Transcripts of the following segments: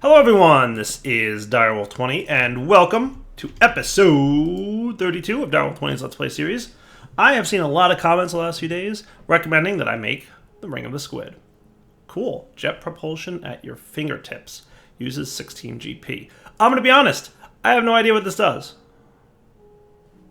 Hello everyone, this is Direwolf20 and welcome to episode 32 of Direwolf20's Let's Play series. I have seen a lot of comments the last few days recommending that I make the Ring of the Squid. Cool, jet propulsion at your fingertips, uses 16 GP. I'm going to be honest, I have no idea what this does.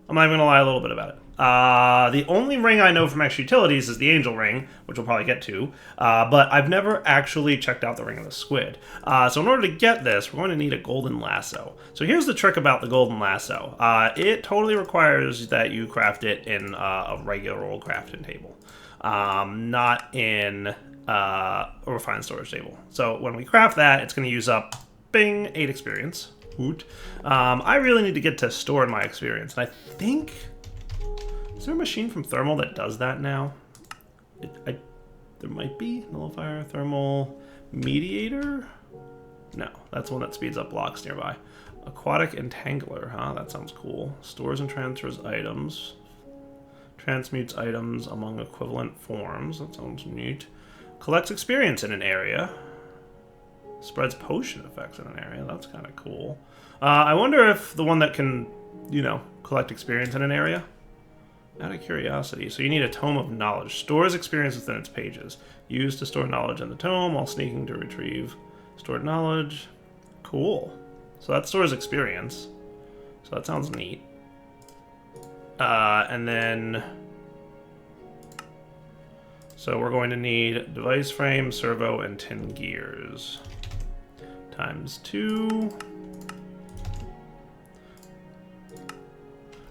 I'm not even going to lie a little bit about it. The only ring I know from Extra Utilities is the Angel Ring, which we'll probably get to, but I've never actually checked out the Ring of the Squid. So in order to get this, we're going to need a golden lasso. So here's the trick about the golden lasso. It totally requires that you craft it in a regular old crafting table, not in a refined storage table. So when we craft that, it's going to use up, bing, 8 experience. I really need to get to storing my experience, and I think... Is there a machine from Thermal that does that now? There might be. Nullifier, Thermal, Mediator? No, that's one that speeds up blocks nearby. Aquatic Entangler, huh? That sounds cool. Stores and transfers items. Transmutes items among equivalent forms. That sounds neat. Collects experience in an area. Spreads potion effects in an area. That's kind of cool. I wonder if the one that can, collect experience in an area. Out of curiosity, so you need a Tome of Knowledge. Stores experience within its pages. Used to store knowledge in the tome while sneaking to retrieve stored knowledge. Cool. So that stores experience. So that sounds neat. And then... So we're going to need device frame, servo, and tin gears. Times 2...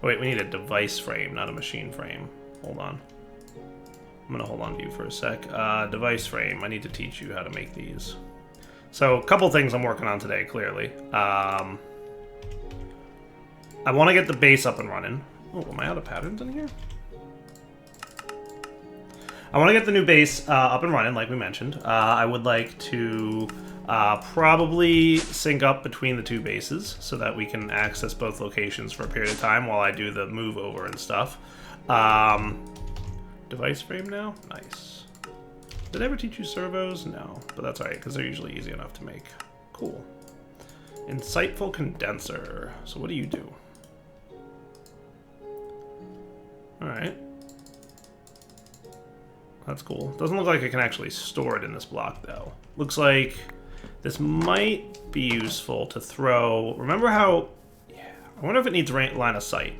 Wait, we need a device frame, not a machine frame. Hold on. I'm going to hold on to you for a sec. Device frame. I need to teach you how to make these. So, a couple things I'm working on today, clearly. I want to get the base up and running. Oh, am I out of patterns in here? I want to get the new base up and running, like we mentioned. I would like to... probably sync up between the two bases so that we can access both locations for a period of time while I do the move over and stuff. Device frame now? Nice. Did I ever teach you servos? No, but that's alright because they're usually easy enough to make. Cool. Insightful Condenser. So what do you do? Alright. That's cool. Doesn't look like I can actually store it in this block though. Looks like this might be useful to throw. Remember how... Yeah, I wonder if it needs line of sight.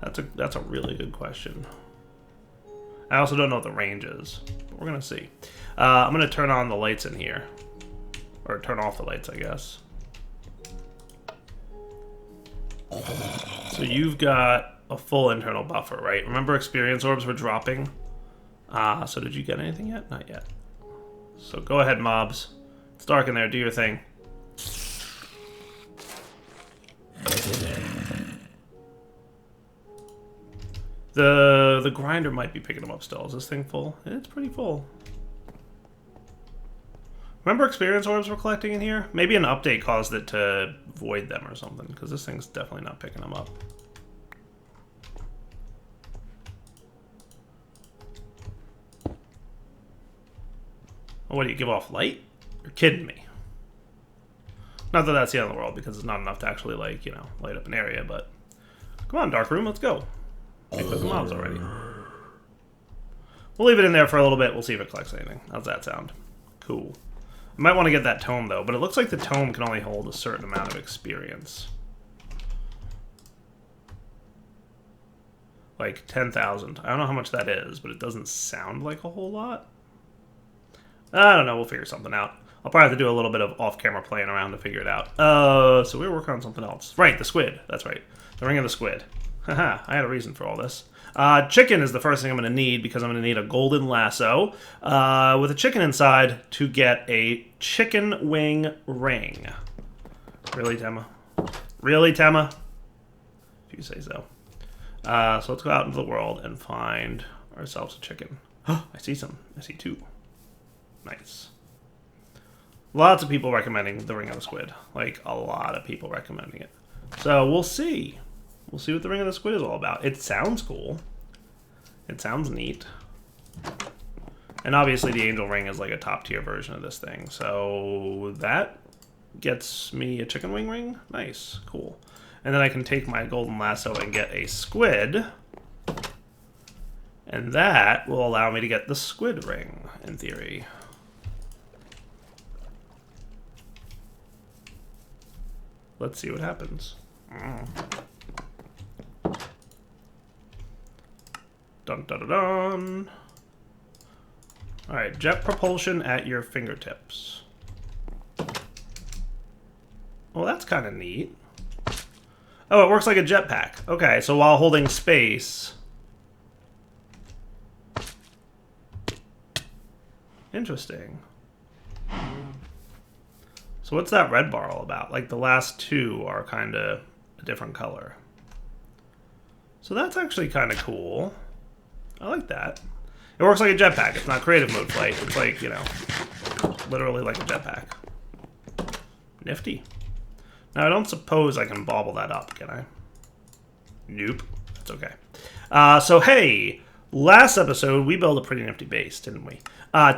That's a really good question. I also don't know what the range is, but we're going to see. I'm going to turn on the lights in here. Or turn off the lights, I guess. So you've got a full internal buffer, right? Remember experience orbs were dropping? So did you get anything yet? Not yet. So go ahead, mobs. It's dark in there, do your thing. The grinder might be picking them up still. Is this thing full? It's pretty full. Remember experience orbs we're collecting in here? Maybe an update caused it to void them or something, because this thing's definitely not picking them up. Oh, what do you give off light? You're kidding me. Not that that's the end of the world, because it's not enough to actually, like, light up an area, but... Come on, Dark Room, let's go. We took the mobs already. We'll leave it in there for a little bit, we'll see if it collects anything. How's that sound? Cool. I might want to get that tome, though, but it looks like the tome can only hold a certain amount of experience. Like, 10,000. I don't know how much that is, but it doesn't sound like a whole lot. I don't know, we'll figure something out. I'll probably have to do a little bit of off-camera playing around to figure it out. So we were working on something else. Right, the squid. That's right. The Ring of the Squid. Haha, I had a reason for all this. Chicken is the first thing I'm going to need because I'm going to need a golden lasso with a chicken inside to get a chicken wing ring. Really, Tema? Really, Tema? If you say so. So let's go out into the world and find ourselves a chicken. I see some. I see 2. Nice. Lots of people recommending the Ring of the Squid. Like, a lot of people recommending it. So, we'll see. We'll see what the Ring of the Squid is all about. It sounds cool. It sounds neat. And obviously the Angel Ring is like a top tier version of this thing. So, that gets me a chicken wing ring. Nice, cool. And then I can take my golden lasso and get a squid. And that will allow me to get the squid ring, in theory. Let's see what happens. Dun dun dun dun. Alright, jet propulsion at your fingertips. Well, that's kind of neat. Oh, it works like a jetpack. Okay, so while holding space... Interesting. So what's that red bar all about? Like, the last two are kind of a different color. So that's actually kind of cool. I like that. It works like a jetpack. It's not creative mode flight. It's like, you know, literally like a jetpack. Nifty. Now, I don't suppose I can bobble that up, can I? Nope. That's okay. So, hey, last episode, we built a pretty nifty base, didn't we?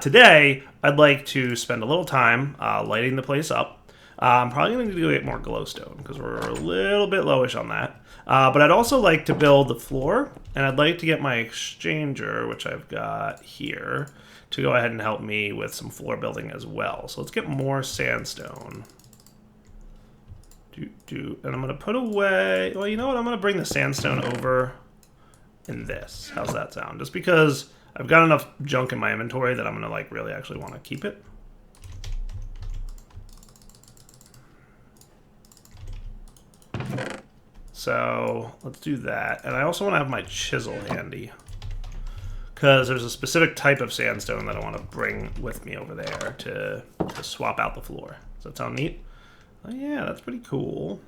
Today, I'd like to spend a little time lighting the place up. I'm probably going to do get more glowstone, because we're a little bit lowish on that. But I'd also like to build the floor, and I'd like to get my exchanger, which I've got here, to go ahead and help me with some floor building as well. So let's get more sandstone. And I'm going to put away... Well, you know what? I'm going to bring the sandstone over in this. How's that sound? Just because I've got enough junk in my inventory that I'm going to, like, really actually want to keep it. So let's do that. And I also want to have my chisel handy, because there's a specific type of sandstone that I want to bring with me over there to swap out the floor. Does that sound neat? Oh, yeah, that's pretty cool.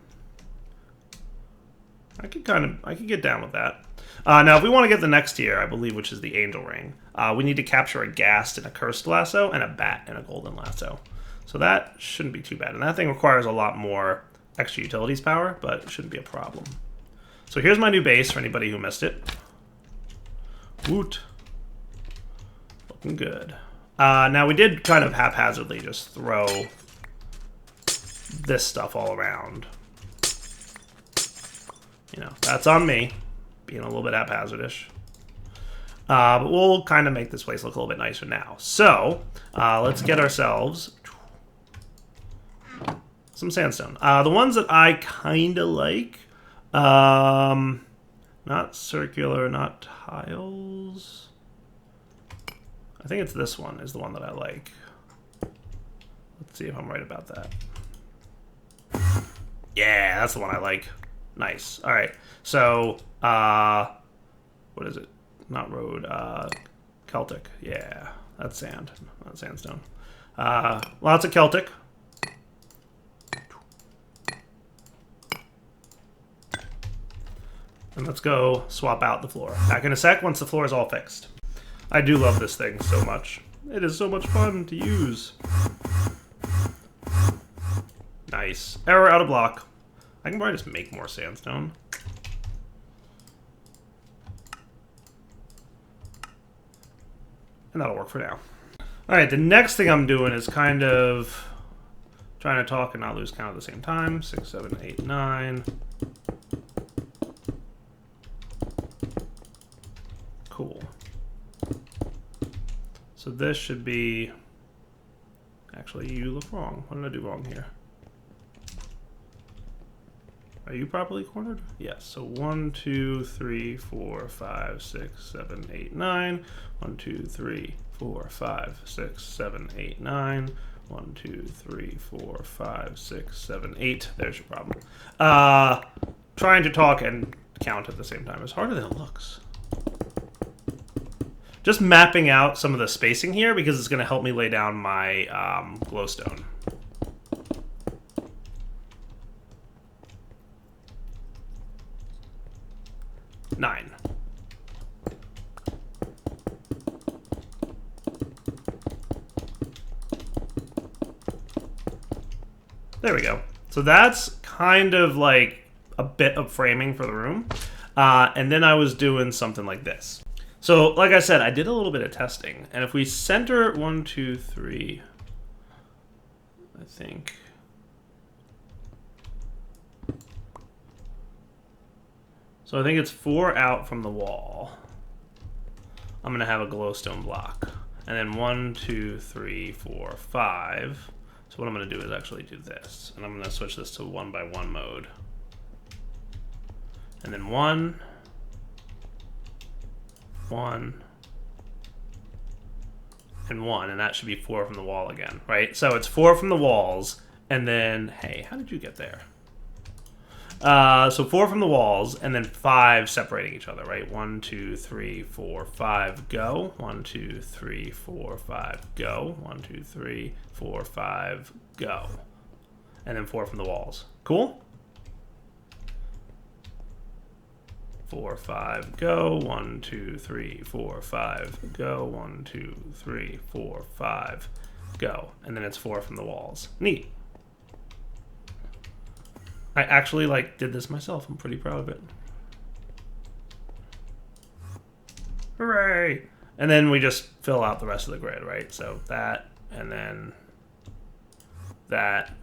I could get down with that. Now, if we want to get the next tier, I believe, which is the angel ring, we need to capture a ghast in a cursed lasso and a bat in a golden lasso. So that shouldn't be too bad. And that thing requires a lot more extra utilities power, but it shouldn't be a problem. So here's my new base for anybody who missed it. Woot. Looking good. Now, we did kind of haphazardly just throw this stuff all around. You know, that's on me, being a little bit haphazardish. But we'll kind of make this place look a little bit nicer now. So, let's get ourselves some sandstone. The ones that I kind of like, not circular, not tiles. I think it's this one is the one that I like. Let's see if I'm right about that. Yeah, that's the one I like. Nice. All right. So, what is it? Not road. Celtic. Yeah, that's sand, not sandstone. Lots of Celtic. And let's go swap out the floor. Back in a sec once the floor is all fixed. I do love this thing so much. It is so much fun to use. Nice. Error out of block. I can probably just make more sandstone. And that'll work for now. Alright, the next thing I'm doing is kind of trying to talk and not lose count at the same time. 6, 7, 8, 9. Cool. So this should be... Actually, you look wrong. What did I do wrong here? Are you properly cornered? Yes. So 1, 2, 3, 4, 5, 6, 7, 8, 9. 1, 2, 3, 4, 5, 6, 7, 8, 9. 1, 2, 3, 4, 5, 6, 7, 8. There's your problem. Trying to talk and count at the same time is harder than it looks. Just mapping out some of the spacing here because it's going to help me lay down my glowstone. Nine. There we go. So that's kind of like a bit of framing for the room. And then I was doing something like this. So, like I said, I did a little bit of testing. And if we center 1, 2, 3, I think So I think it's 4 out from the wall. I'm going to have a glowstone block. And then 1, 2, 3, 4, 5. So what I'm going to do is actually do this. And I'm going to switch this to 1 by 1 mode. And then 1, 1, and 1. And that should be 4 from the wall again, right? So it's 4 from the walls. And then, hey, how did you get there? So 4 from the walls, and then 5 separating each other, right? 1, 2, 3, 4, 5, go. 1, 2, 3, 4, 5, go. 1, 2, 3, 4, 5, go. And then 4 from the walls. Cool? 4, 5, go. 1, 2, 3, 4, 5, go. 1, 2, 3, 4, 5, go. And then it's 4 from the walls. Neat. I actually did this myself. I'm pretty proud of it. Hooray! And then we just fill out the rest of the grid, right? So that, and then that,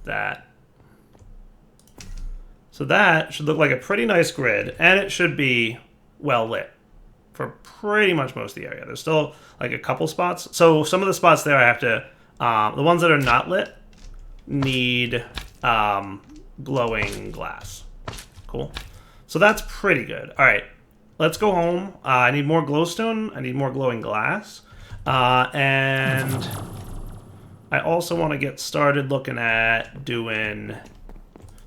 that. So that should look like a pretty nice grid, and it should be well lit for pretty much most of the area. There's still like a couple spots. So some of the spots there I have to, the ones that are not lit, need glowing glass. Cool. So that's pretty good. All right, let's go home. I need more glowstone. I need more glowing glass. And I also want to get started looking at doing...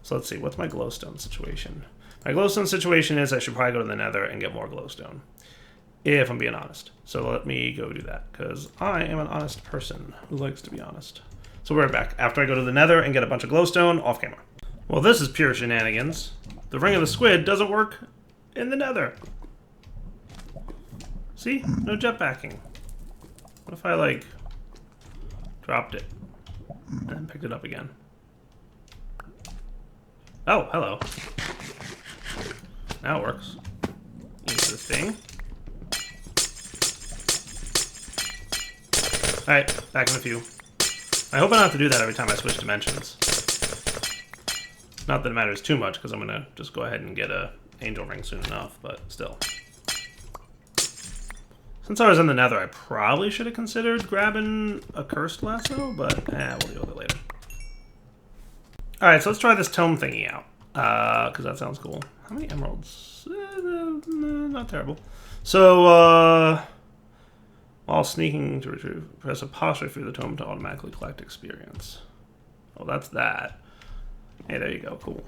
So let's see, what's my glowstone situation? My glowstone situation is I should probably go to the nether and get more glowstone, if I'm being honest. So let me go do that, because I am an honest person who likes to be honest. So we're back after I go to the nether and get a bunch of glowstone off camera. Well, this is pure shenanigans. The ring of the squid doesn't work in the nether. See? No jetpacking. What if I, dropped it and then picked it up again? Oh, hello. Now it works. Interesting. Alright, back in a few. I hope I don't have to do that every time I switch dimensions. Not that it matters too much, because I'm going to just go ahead and get a angel ring soon enough, but still. Since I was in the nether, I probably should have considered grabbing a cursed lasso, but we'll deal with it later. Alright, so let's try this tome thingy out, because that sounds cool. How many emeralds? Not terrible. So, while sneaking to retrieve, press apostrophe through the tome to automatically collect experience. Oh, that's that. Hey, there you go. Cool.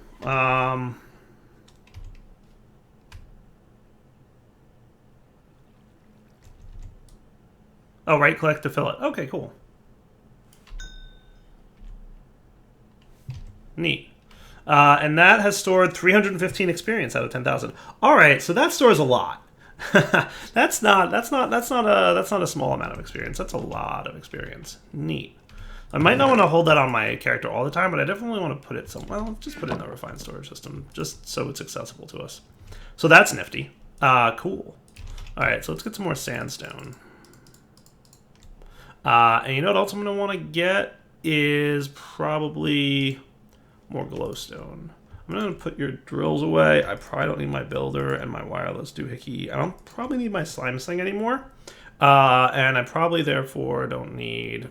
Oh, right click to fill it. Okay, cool. Neat. And that has stored 315 experience out of 10,000. All right, so that stores a lot. that's not a small amount of experience. That's a lot of experience. Neat. I might not want to hold that on my character all the time, but I definitely want to put it somewhere. Well, just put it in the refined storage system, just so it's accessible to us. So that's nifty. Cool. All right, so let's get some more sandstone. And you know what else I'm going to want to get is probably more glowstone. I'm going to put your drills away. I probably don't need my builder and my wireless doohickey. I don't probably need my slime sling anymore. And I probably, therefore, don't need...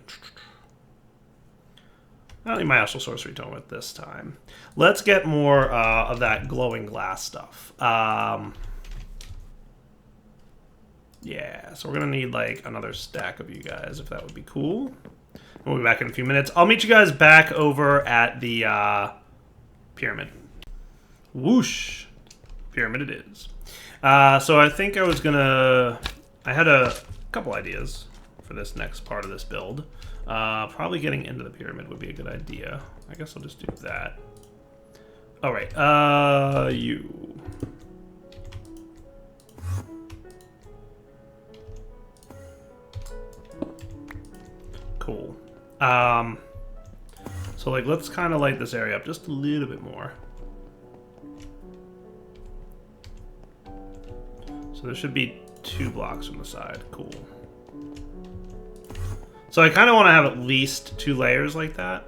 I don't need my astral sorcery tome at this time. Let's get more of that glowing glass stuff. Yeah, so we're going to need, another stack of you guys, if that would be cool. We'll be back in a few minutes. I'll meet you guys back over at the pyramid. Whoosh. Pyramid it is. So I think I was going to... I had a couple ideas for this next part of this build. Probably getting into the pyramid would be a good idea. I guess I'll just do that. All right, you... Cool. So let's kind of light this area up just a little bit more. So there should be 2 blocks from the side. Cool. So I kind of want to have at least 2 layers like that.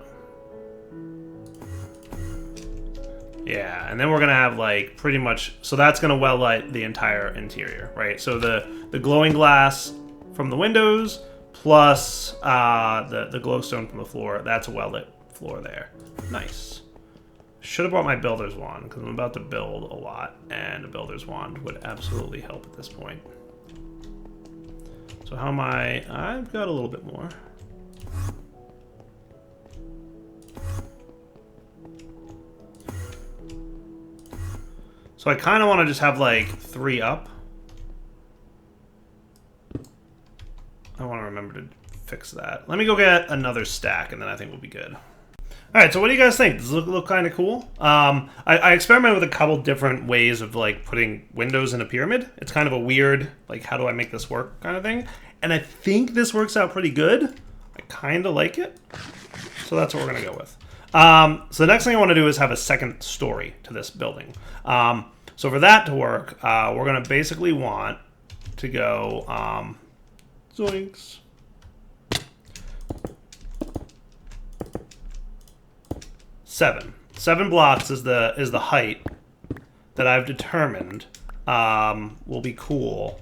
Yeah, and then we're gonna have like pretty much, so that's gonna well light the entire interior, right? So the glowing glass from the windows plus the glowstone from the floor, that's a well lit floor there. Nice. Should have brought my builder's wand because I'm about to build a lot, and a builder's wand would absolutely help at this point. So how am I? I've got a little bit more. So I kind of want to just have like 3 up. I want to remember to fix that. Let me go get another stack, and then I think we'll be good. All right, so what do you guys think? Does it look kind of cool? I experimented with a couple different ways of like putting windows in a pyramid. It's kind of a weird, like, how do I make this work kind of thing. And I think this works out pretty good. I kind of like it. So that's what we're going to go with. So the next thing I want to do is have a second story to this building. So for that to work, we're going to basically want to go, zoinks. Seven blocks is the height that I've determined will be cool.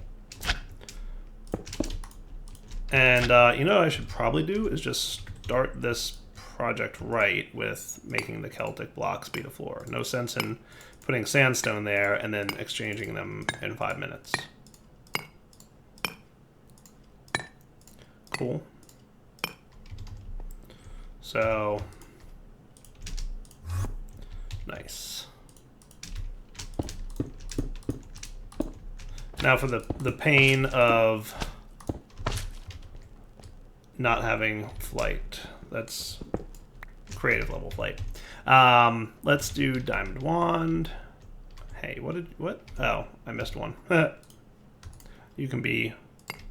And you know what I should probably do is just start this project right with making the Celtic blocks be the floor. No sense in putting sandstone there and then exchanging them in 5 minutes. Cool. So nice. Now for the pain of not having flight. That's creative level flight. Let's do diamond wand. Hey, what? Oh, I missed one. You can be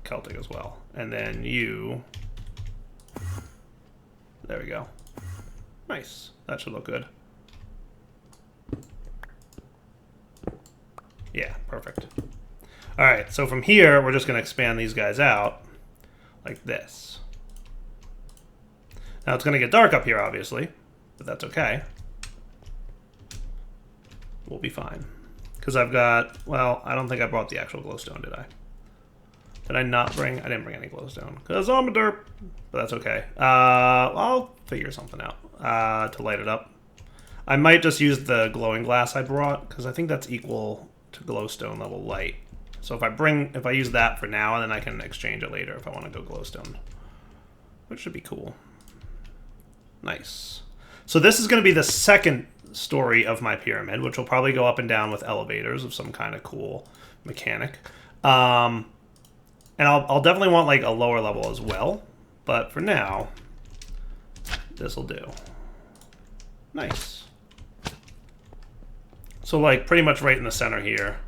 Celtic as well. And then you. There we go. Nice. That should look good. Yeah, perfect. All right, so from here, we're just going to expand these guys out like this. Now, it's going to get dark up here, obviously, but that's okay. We'll be fine. Because I've got, well, I don't think I brought the actual glowstone, did I? Did I not bring? I didn't bring any glowstone. Because I'm a derp. But that's okay. I'll figure something out to light it up. I might just use the glowing glass I brought, because I think that's equal to glowstone level light. So if I use that for now, and then I can exchange it later if I want to go glowstone. Which should be cool. Nice. So this is going to be the second story of my pyramid, which will probably go up and down with elevators of some kind of cool mechanic. And I'll definitely want like a lower level as well. But for now, this will do. Nice. So like pretty much right in the center here,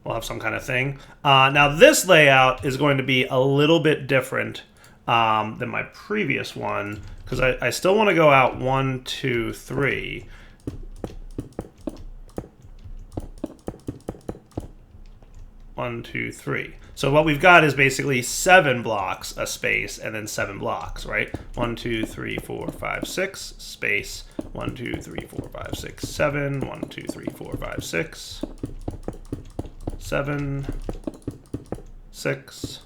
we'll have some kind of thing. Now this layout is going to be a little bit different than my previous one, because I still want to go out 1, 2, 3. One, two, three. So what we've got is basically 7 blocks a space and then 7 blocks, right? 1, 2, 3, 4, 5, 6 space. 1, 2, 3, 4, 5, 6, 7. 1, 2, 3, 4, 5, 6. 7, 6.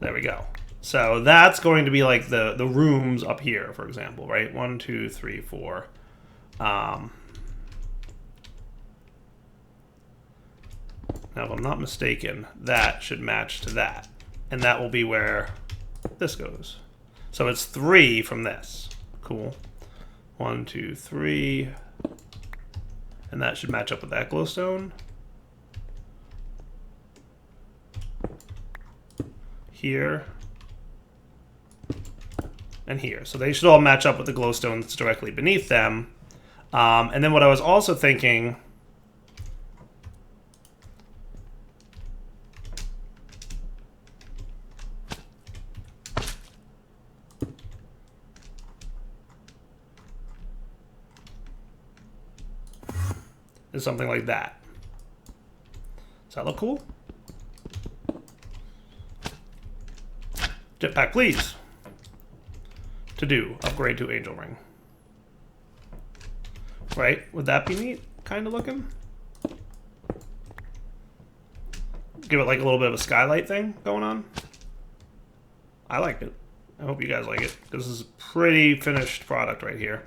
There we go. So that's going to be like the rooms up here, for example, right? 1, 2, 3, 4. Now, if I'm not mistaken, that should match to that. And that will be where this goes. So it's 3 from this. Cool. 1, 2, 3. And that should match up with that glowstone. Here. And here. So they should all match up with the glowstone that's directly beneath them. And then what I was also thinking is something like that. Does that look cool? Jetpack, please. To do. Upgrade to Angel Ring. right? Would that be neat? Kind of looking. Give it like a little bit of a skylight thing going on. I like it. I hope you guys like it, because this is a pretty finished product right here.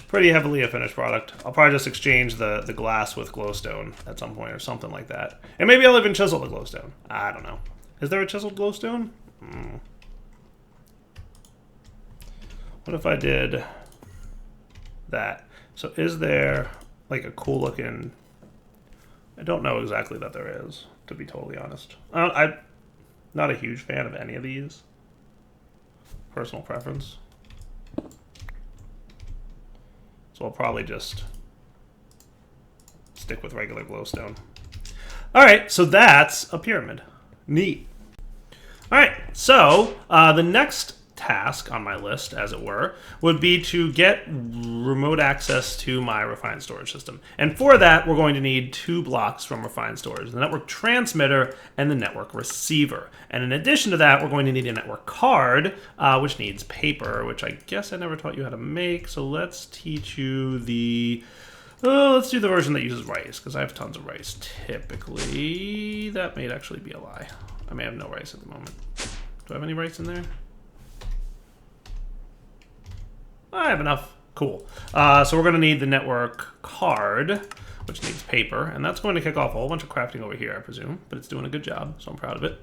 Pretty heavily a finished product. I'll probably just exchange the glass with glowstone at some point or something like that. And maybe I'll even chisel the glowstone. I don't know. Is there a chiseled glowstone? What if I did that? So is there like a cool looking... I don't know exactly that there is, to be totally honest. I'm not a huge fan of any of these. Personal preference. So I'll probably just stick with regular glowstone. All right, so that's a pyramid. Neat. All right, so the next task on my list, as it were, would be to get remote access to my refined storage system. And for that, we're going to need 2 blocks from refined storage, the network transmitter and the network receiver. And in addition to that, we're going to need a network card, which needs paper, which I guess I never taught you how to make. So let's teach you the... let's do the version that uses rice, because I have tons of rice. Typically, that may actually be a lie. I may have no rice at the moment. Do I have any rice in there? I have enough. Cool. So we're going to need the network card, which needs paper, and that's going to kick off a whole bunch of crafting over here, I presume, but it's doing a good job, so I'm proud of it.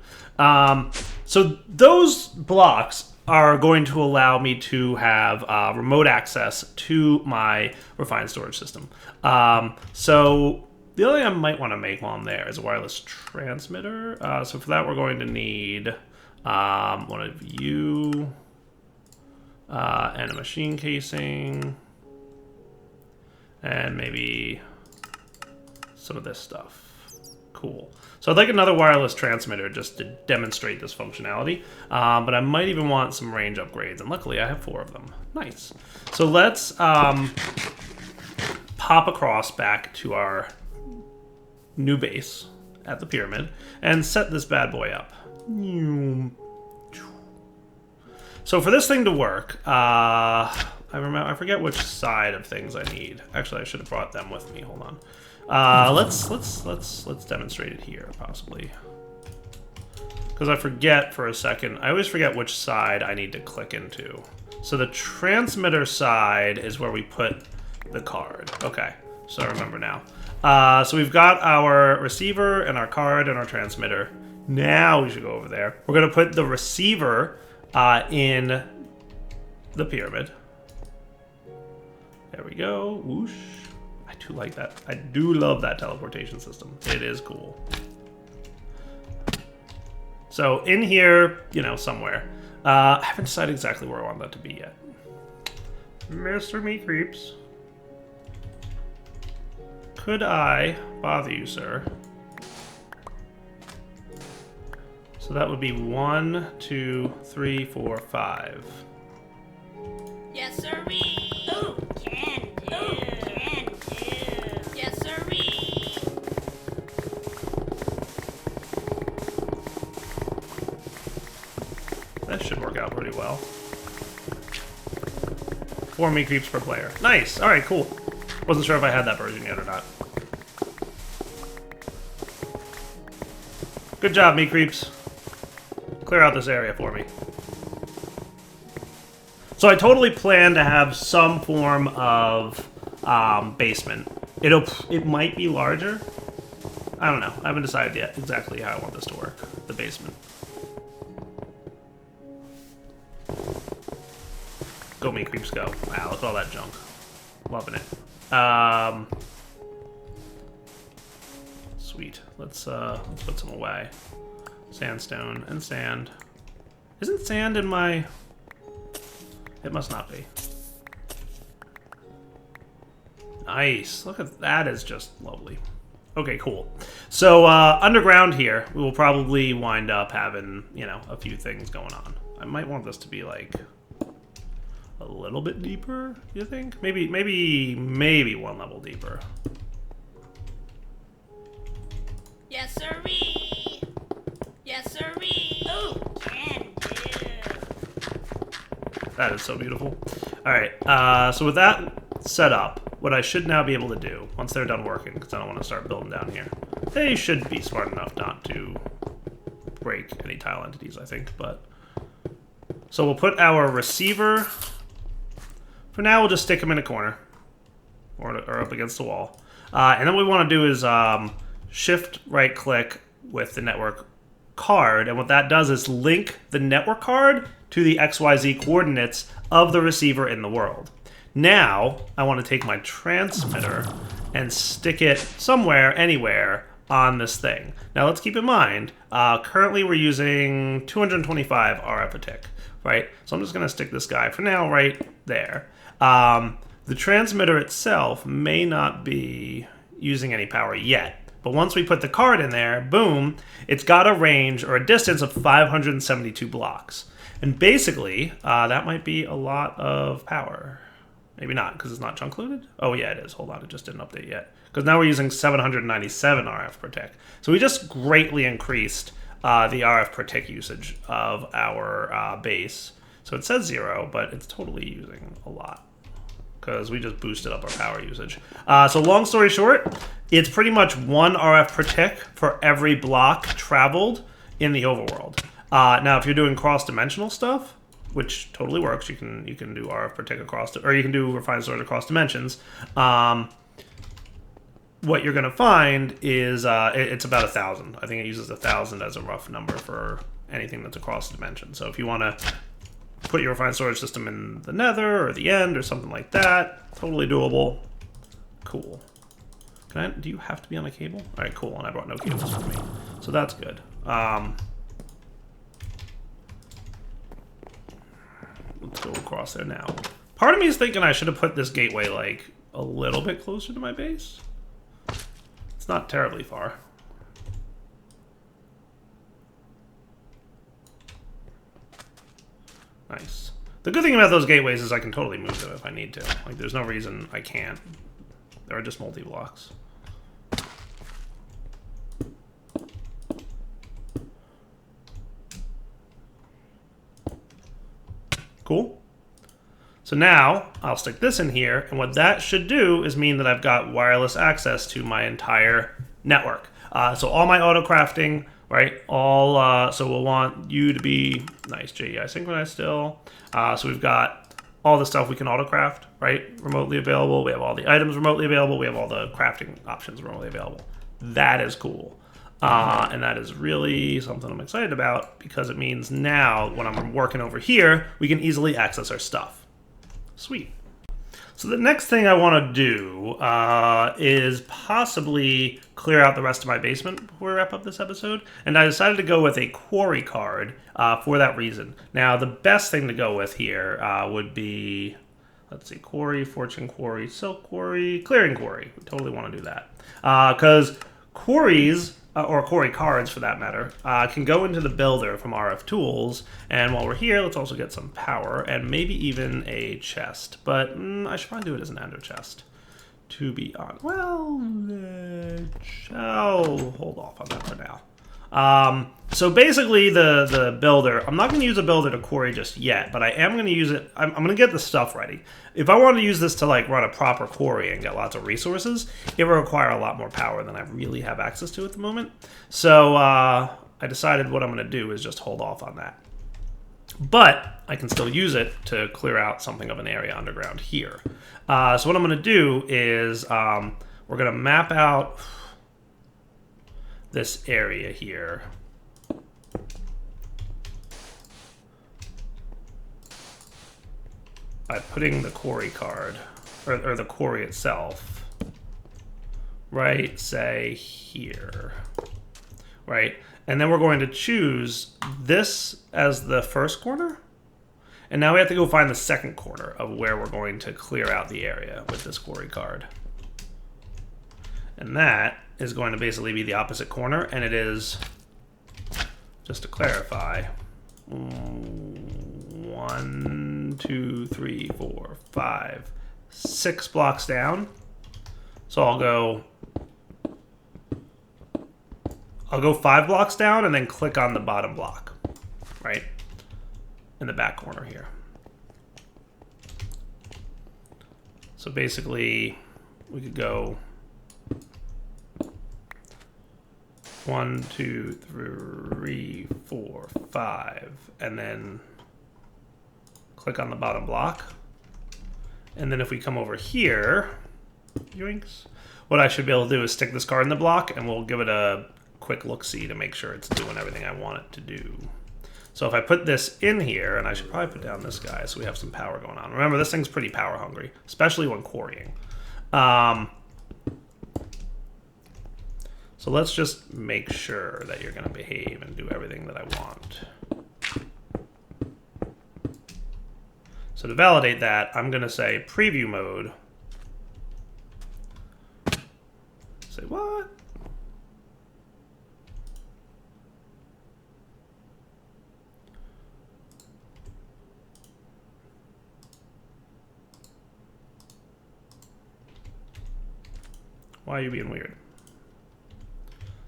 So those blocks are going to allow me to have remote access to my refined storage system. So the other thing I might want to make while I'm there is a wireless transmitter. So for that, we're going to need one of you... and a machine casing, and maybe some of this stuff. Cool. So I'd like another wireless transmitter just to demonstrate this functionality, but I might even want some range upgrades, and luckily I have 4 of them. Nice. So let's pop across back to our new base at the pyramid and set this bad boy up. So for this thing to work, I forget which side of things I need. Actually, I should have brought them with me. Hold on. Let's demonstrate it here, possibly. Because I forget for a second. I always forget which side I need to click into. So the transmitter side is where we put the card. Okay, so I remember now. So we've got our receiver and our card and our transmitter. Now we should go over there. We're going to put the receiver in the pyramid. There we go. Whoosh. I do like that. I do love that teleportation system. It is cool. So in here, you know, somewhere. I haven't decided exactly where I want that to be yet. Mr. Meat Creeps. Could I bother you, sir? So that would be 1, 2, 3, 4, 5. Yes, sirree. Ooh, can do. Ooh, can do. Yes, sirree. That should work out pretty well. 4 meat creeps per player. Nice. All right, cool. Wasn't sure if I had that version yet or not. Good job, meat creeps. Clear out this area for me. So I totally plan to have some form of basement. It might be larger. I don't know. I haven't decided yet exactly how I want this to work. The basement. Go meat creeps go. Wow, look at all that junk. Loving it. Sweet. Let's put some away. Sandstone and sand. Isn't sand in my... It must not be. Nice. Look at that, is just lovely. Okay, cool. So underground here, we will probably wind up having, you know, a few things going on. I might want this to be like a little bit deeper, you think? Maybe 1 level deeper. Yes, sirree. Yes, sirree. Ooh, can do. That is so beautiful. All right, so with that set up, what I should now be able to do, once they're done working, because I don't want to start building down here, they should be smart enough not to break any tile entities, I think, but... So we'll put our receiver... For now, we'll just stick them in a corner, or up against the wall. And then what we want to do is shift right-click with the network card, and what that does is link the network card to the XYZ coordinates of the receiver in the world. Now, I want to take my transmitter and stick it somewhere, anywhere, on this thing. Now, let's keep in mind, currently we're using 225 RF a tick, right? So I'm just going to stick this guy, for now, right there. The transmitter itself may not be using any power yet, but once we put the card in there, boom, it's got a range or a distance of 572 blocks. And basically, that might be a lot of power. Maybe not, because it's not chunk loaded? Oh yeah, it is. Hold on, it just didn't update yet. Because now we're using 797 RF per tick. So we just greatly increased the RF per tick usage of our base. So it says 0, but it's totally using a lot, because we just boosted up our power usage. So long story short, it's pretty much 1 RF per tick for every block traveled in the overworld. Now, if you're doing cross-dimensional stuff, which totally works, you can do RF per tick across, or you can do refined storage across dimensions. What you're going to find is it's about 1,000. I think it uses 1,000 as a rough number for anything that's across dimension. So if you want to put your refined storage system in the nether or the end or something like that, totally doable. Cool. Do you have to be on a cable? All right, cool. And I brought no cables with me, so that's good. Let's go across there now. Part of me is thinking I should have put this gateway like a little bit closer to my base. It's not terribly far. Nice. The good thing about those gateways is I can totally move them if I need to. Like, there's no reason I can't. There are just multi-blocks. Cool. So now, I'll stick this in here, and what that should do is mean that I've got wireless access to my entire network. So all my auto-crafting, right, so we'll want you to be, nice, JEI synchronized still. So we've got all the stuff we can auto-craft, right, remotely available. We have all the items remotely available. We have all the crafting options remotely available. That is cool. And that is really something I'm excited about, because it means now when I'm working over here, we can easily access our stuff. Sweet. So the next thing I want to do is possibly clear out the rest of my basement before we wrap up this episode. And I decided to go with a Quarry card for that reason. Now, the best thing to go with here would be, let's see, Quarry, Fortune Quarry, Silk Quarry, Clearing Quarry. We totally want to do that. Because quarries, or Quarry cards for that matter, can go into the builder from RF Tools, and while we're here, let's also get some power, and maybe even a chest, but I should probably do it as an ender chest, to be honest. Well, I'll hold off on that for now. So basically the builder, I'm not going to use a builder to quarry just yet, but I am going to use it, I'm going to get the stuff ready. If I want to use this to like run a proper quarry and get lots of resources, it will require a lot more power than I really have access to at the moment. So I decided what I'm going to do is just hold off on that. But I can still use it to clear out something of an area underground here. So what I'm going to do is we're going to map out this area here. By putting the quarry card, or the quarry itself, right, say here, right? And then we're going to choose this as the first corner. And now we have to go find the second corner of where we're going to clear out the area with this quarry card. And that is going to basically be the opposite corner, and it is, just to clarify, 1, 2, 3, 4, 5, 6 blocks down. So I'll go 5 blocks down and then click on the bottom block, right, in the back corner here. So basically, we could go 1, 2, 3, 4, 5, and then click on the bottom block. And then if we come over here, yoinks, what I should be able to do is stick this card in the block, and we'll give it a quick look-see to make sure it's doing everything I want it to do. So if I put this in here, and I should probably put down this guy so we have some power going on. Remember, this thing's pretty power hungry, especially when quarrying. So let's just make sure that you're going to behave and do everything that I want. So to validate that, I'm going to say preview mode. Say what? Why are you being weird?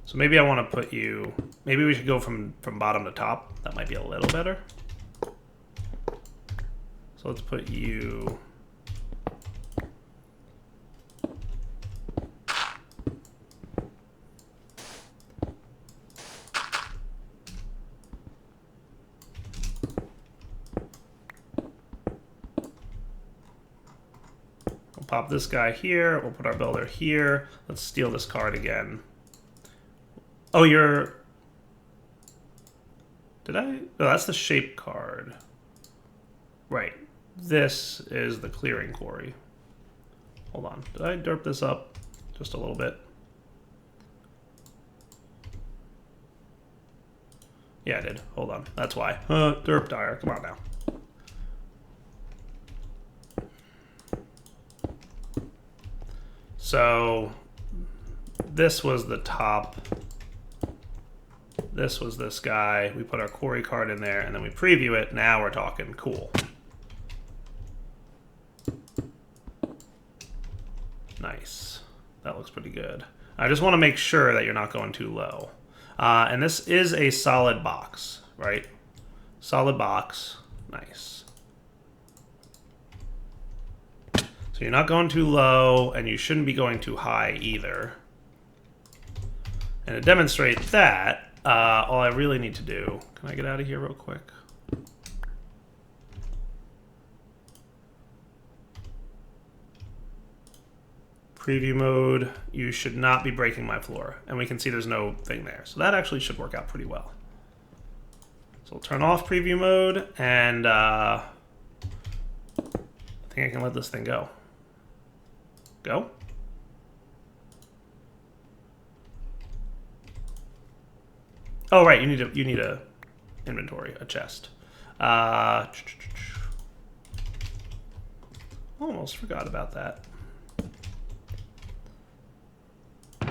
So maybe I want to put you, maybe we should go from bottom to top. That might be a little better. So let's put you, we'll pop this guy here. We'll put our builder here. Let's steal this card again. Oh, you're... Did I? Oh, that's the shape card. Right. This is the clearing quarry. Hold on. Did I derp this up just a little bit? Yeah, I did. Hold on. That's why. Derp dire. Come on now. So this was the top. This was this guy. We put our quarry card in there, and then we preview it. Now we're talking cool. Nice. That looks pretty good. I just want to make sure that you're not going too low. And this is a solid box, right? Solid box. Nice. So you're not going too low, and you shouldn't be going too high either. And to demonstrate that, all I really need to do... Can I get out of here real quick? Preview mode, you should not be breaking my floor. And we can see there's no thing there. So that actually should work out pretty well. So we'll turn off preview mode, and I think I can let this thing go. Go? Oh, right, you need a inventory, a chest. Almost forgot about that.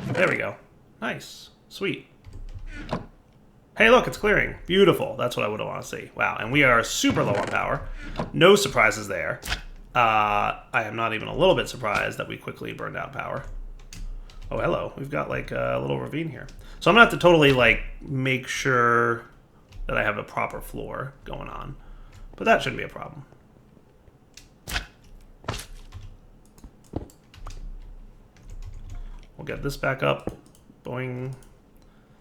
There we go. Nice. Sweet. Hey, look, it's clearing. Beautiful. That's what I would want to see. Wow, and we are super low on power. No surprises there. I am not even a little bit surprised that we quickly burned out power. Oh, hello. We've got, like, a little ravine here. So I'm going to have to totally, like, make sure that I have a proper floor going on. But that shouldn't be a problem. We'll get this back up. Boing.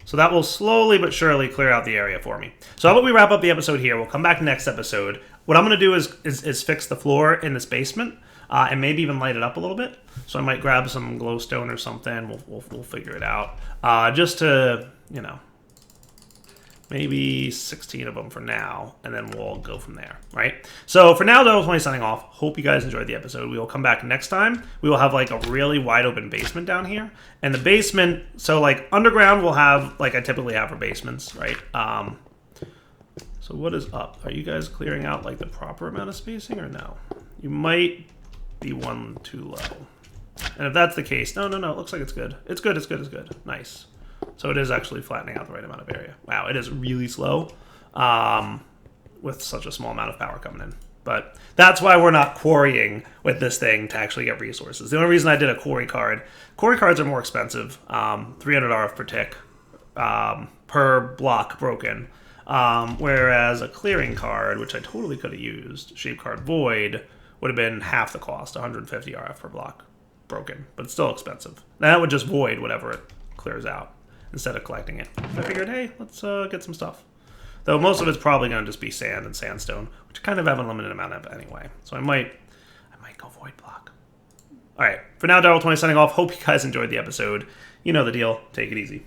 So that will slowly but surely clear out the area for me. So how about we wrap up the episode here? We'll come back next episode. What I'm going to do is fix the floor in this basement. And maybe even light it up a little bit. So I might grab some glowstone or something. We'll figure it out. Just to, you know, maybe 16 of them for now, and then we'll go from there, right? So for now, though, 20 signing off. Hope you guys enjoyed the episode. We will come back next time. We will have like a really wide open basement down here, and the basement. So like underground, we'll have like I typically have for basements, right? So what is up? Are you guys clearing out like the proper amount of spacing or no? You might be one too low. And if that's the case, no, it looks like it's good. It's good. Nice. So it is actually flattening out the right amount of area. Wow, it is really slow with such a small amount of power coming in. But that's why we're not quarrying with this thing to actually get resources. The only reason I did a quarry cards are more expensive, 300 RF per tick per block broken. Whereas a clearing card, which I totally could have used, shape card void, would have been half the cost, 150 RF per block. broken, but it's still expensive. And that would just void whatever it clears out instead of collecting it. So I figured, hey, let's get some stuff. Though most of it's probably going to just be sand and sandstone, which I kind of have a limited amount of anyway. So I might go void block. All right, for now, Darryl20 signing off. Hope you guys enjoyed the episode. You know the deal. Take it easy.